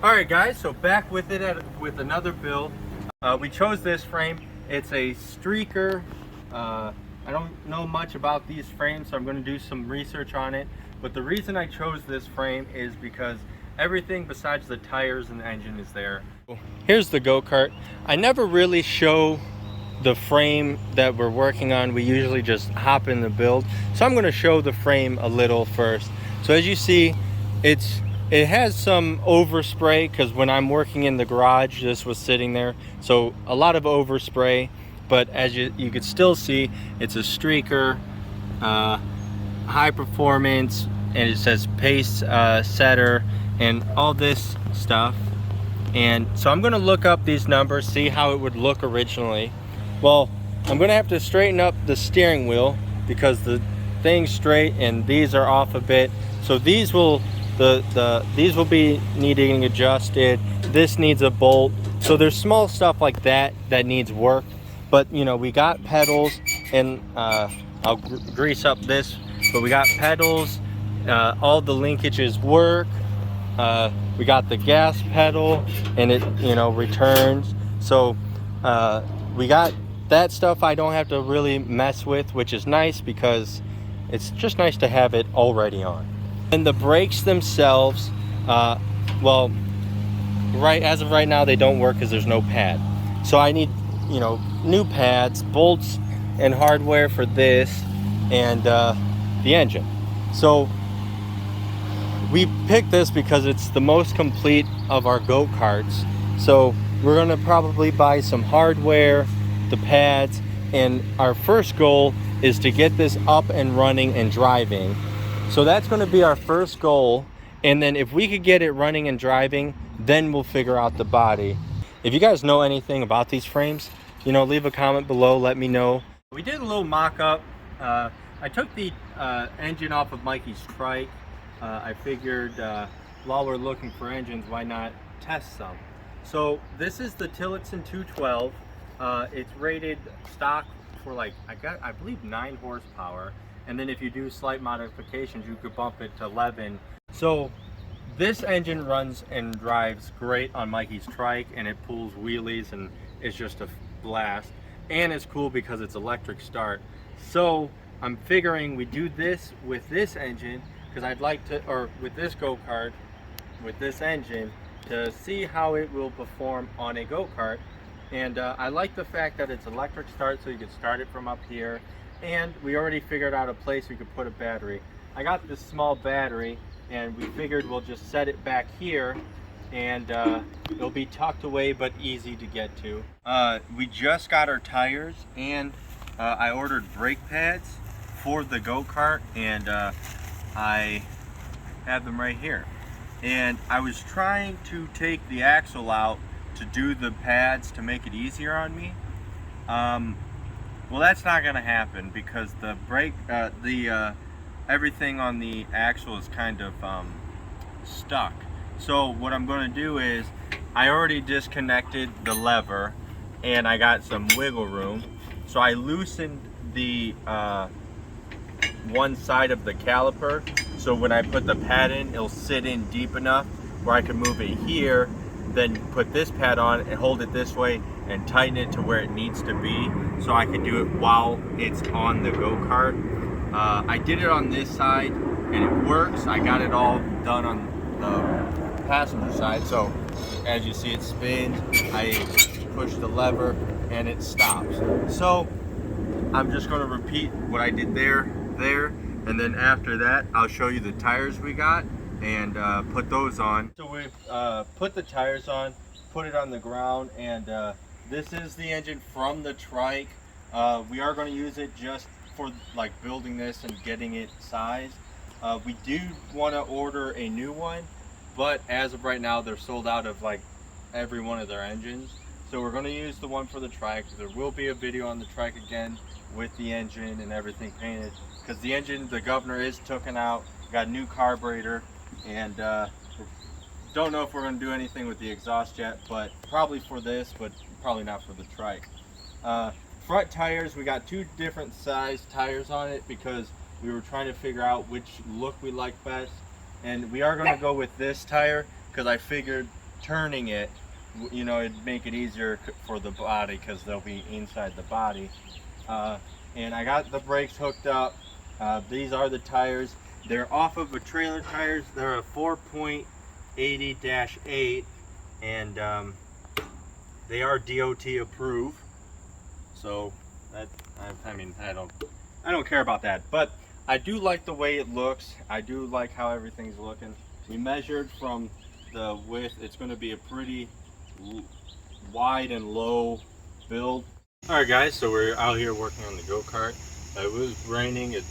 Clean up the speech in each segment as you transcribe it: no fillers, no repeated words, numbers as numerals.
Alright guys, so back with it with another build. We chose this frame. It's a streaker. I don't know much about these frames, so I'm going to do some research on it. But the reason I chose this frame is because everything besides the tires and the engine is there. Here's the go-kart. I never really show the frame that we're working on. We usually just hop in the build. So I'm going to show the frame a little first. So as you see, it has some overspray because when I'm working in the garage, this was sitting there. So a lot of overspray, but as you could still see, it's a streaker, high performance, and it says pace setter and all this stuff. And so I'm gonna look up these numbers, see how it would look originally. Well, I'm gonna have to straighten up the steering wheel because the thing's straight and these are off a bit. So these will these will be needing adjusted. This needs a bolt. So there's small stuff like that needs work. But you know, we got pedals, and I'll grease up this. But we got pedals. All the linkages work. We got the gas pedal, and it returns. So we got that stuff I don't have to really mess with, which is nice because it's just nice to have it already on. And the brakes themselves, well, as of right now, they don't work because there's no pad. So I need, new pads, bolts, and hardware for this, and the engine. So we picked this because it's the most complete of our go-karts. So we're gonna probably buy some hardware, the pads, and our first goal is to get this up and running and driving. So that's going to be our first goal, and then if we could get it running and driving, then we'll figure out the body. If you guys know anything about these frames, leave a comment below, let me know. We did a little mock-up. I took the engine off of Mikey's trike. I figured while we're looking for engines, why not test some? So this is the Tillotson 212. It's rated stock for I believe 9 horsepower. And then if you do slight modifications, you could bump it to 11. So this engine runs and drives great on Mikey's trike, and it pulls wheelies, and it's just a blast. And it's cool because it's electric start. So I'm figuring we do this with this engine, because I'd like to, or with this go-kart, with this engine, to see how it will perform on a go-kart. And I like the fact that it's electric start, so you can start it from up here. And we already figured out a place we could put a battery. I got this small battery, and we figured we'll just set it back here, and it'll be tucked away but easy to get to. We just got our tires, and I ordered brake pads for the go-kart, and I have them right here. And I was trying to take the axle out to do the pads to make it easier on me. Well, that's not gonna happen because the brake, everything on the axle is kind of stuck. So what I'm gonna do is, I already disconnected the lever and I got some wiggle room. So I loosened the one side of the caliper. So when I put the pad in, it'll sit in deep enough where I can move it here, then put this pad on and hold it this way and tighten it to where it needs to be, so I can do it while it's on the go-kart. I did it on this side and it works. I got it all done on the passenger side. So as you see, it spins, I push the lever and it stops. So I'm just going to repeat what I did there, and then after that I'll show you the tires we got and put those on. So we've put the tires on, put it on the ground, and this is the engine from the trike. We are going to use it just for building this and getting it sized. We do want to order a new one, but as of right now they're sold out of every one of their engines. So we're going to use the one for the trike. There will be a video on the trike again with the engine and everything painted, because the engine, the governor is taken out, got a new carburetor, and don't know if we're going to do anything with the exhaust yet, but probably for this, but probably not for the trike. Front tires, we got 2 different size tires on it because we were trying to figure out which look we like best, and we are going to go with this tire because I figured turning it, you know, it'd make it easier for the body because they'll be inside the body. And I got the brakes hooked up. These are the tires. They're off of a trailer tires. They're a 4.80-8, and they are DOT approved. So that, I mean, I don't care about that, but I do like the way it looks. I do like how everything's looking. We measured from the width. It's going to be a pretty wide and low build. All right, guys, so we're out here working on the go-kart. It was raining. It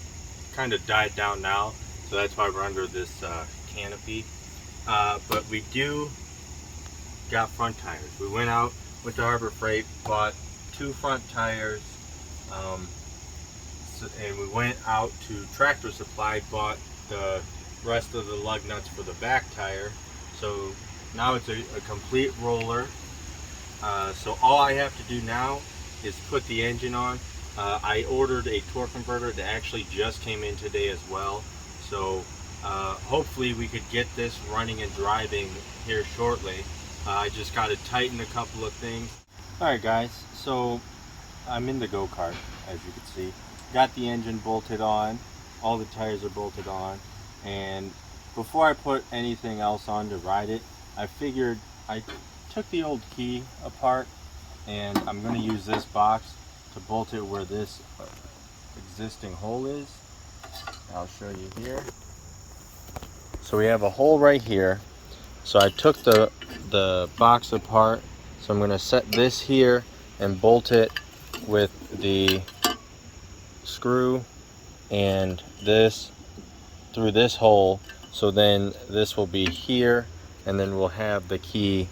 kind of died down now, so that's why we're under this canopy. But we do got front tires. We went out with the Harbor Freight, bought 2 front tires, and we went out to Tractor Supply, bought the rest of the lug nuts for the back tire. So now it's a complete roller. So all I have to do now is put the engine on. I ordered a torque converter that actually just came in today as well. So hopefully we could get this running and driving here shortly. I just got to tighten a couple of things. Alright guys, so I'm in the go-kart, as you can see. Got the engine bolted on, all the tires are bolted on, and before I put anything else on to ride it, I figured I took the old key apart, and I'm going to use this box to bolt it where this existing hole is. I'll show you here. So we have a hole right here. So I took the box apart. So I'm going to set this here and bolt it with the screw and this through this hole. So then this will be here, and then we'll have the key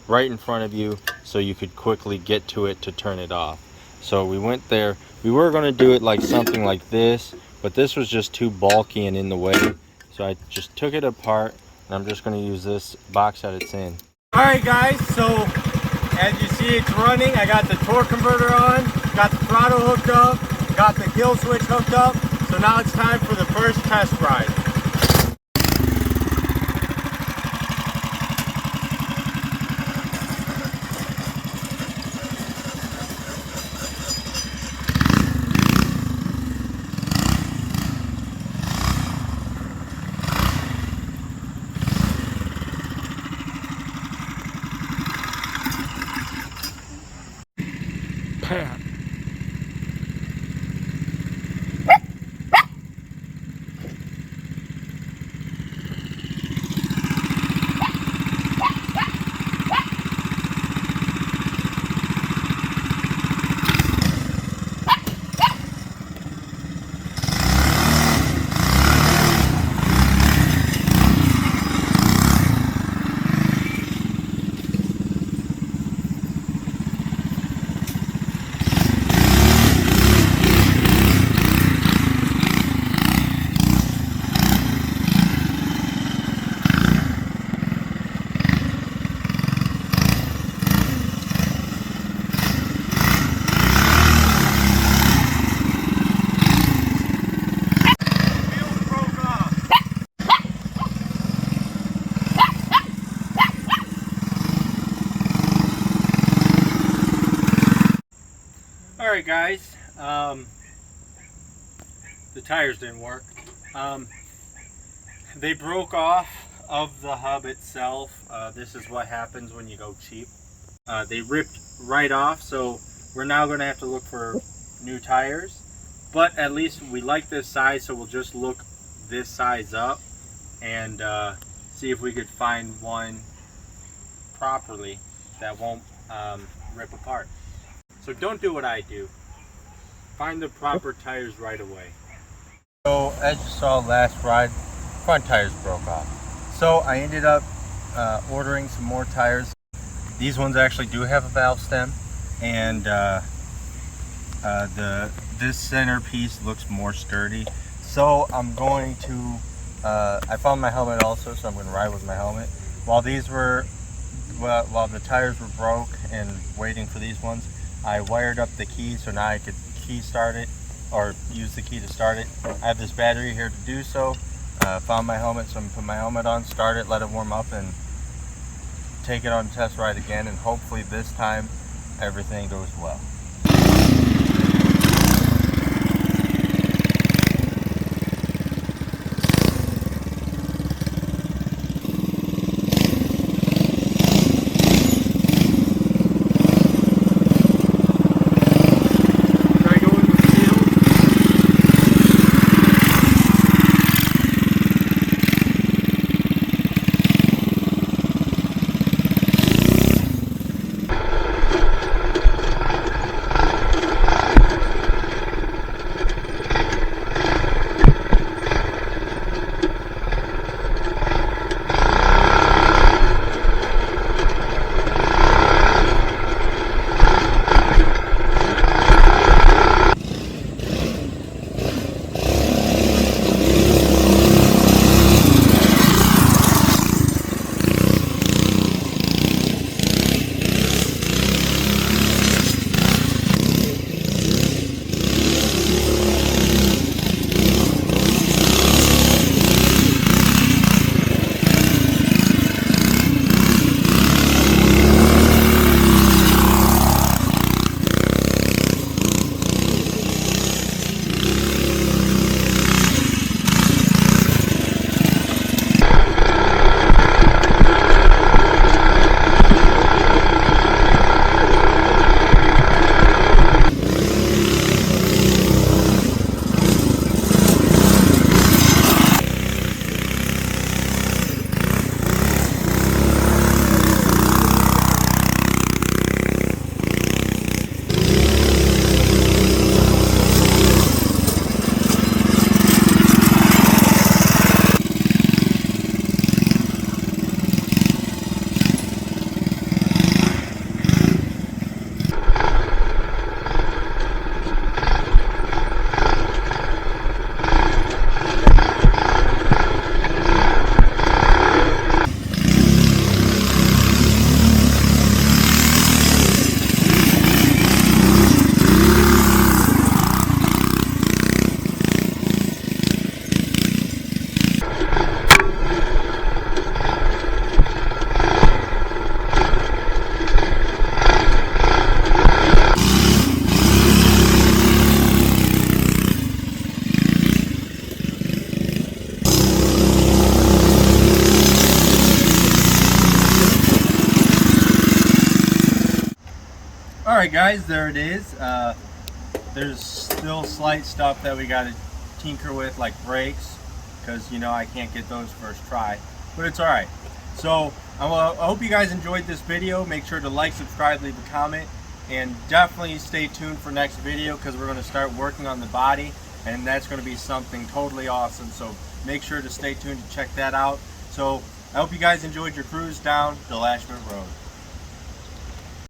right in front of you so you could quickly get to it to turn it off. So we went there. We were going to do it like something like this, but this was just too bulky and in the way. So I just took it apart, and I'm just going to use this box that it's in. Alright guys, so as you see, it's running. I got the torque converter on, got the throttle hooked up, got the kill switch hooked up. So now it's time for the first test ride. Pat. Alright guys, the tires didn't work. They broke off of the hub itself. This is what happens when you go cheap. They ripped right off, so we're now going to have to look for new tires. But at least we like this size, so we'll just look this size up and see if we could find one properly that won't rip apart. So don't do what I do. Find the proper tires right away. So as you saw last ride, front tires broke off. So I ended up ordering some more tires. These ones actually do have a valve stem, and this center piece looks more sturdy. So I'm going to, I found my helmet also, so I'm going to ride with my helmet. While the tires were broke and waiting for these ones, I wired up the key so now I could key start it, or use the key to start it. I have this battery here to do so. Found my helmet, so I'm going to put my helmet on, start it, let it warm up, and take it on a test ride again, and hopefully this time everything goes well. Alright guys, there it is. There's still slight stuff that we got to tinker with, like brakes, because you know I can't get those first try, but it's alright. So I hope you guys enjoyed this video. Make sure to like, subscribe, leave a comment, and definitely stay tuned for next video, because we're going to start working on the body, and that's going to be something totally awesome. So make sure to stay tuned to check that out. So I hope you guys enjoyed your cruise down Delashment Road.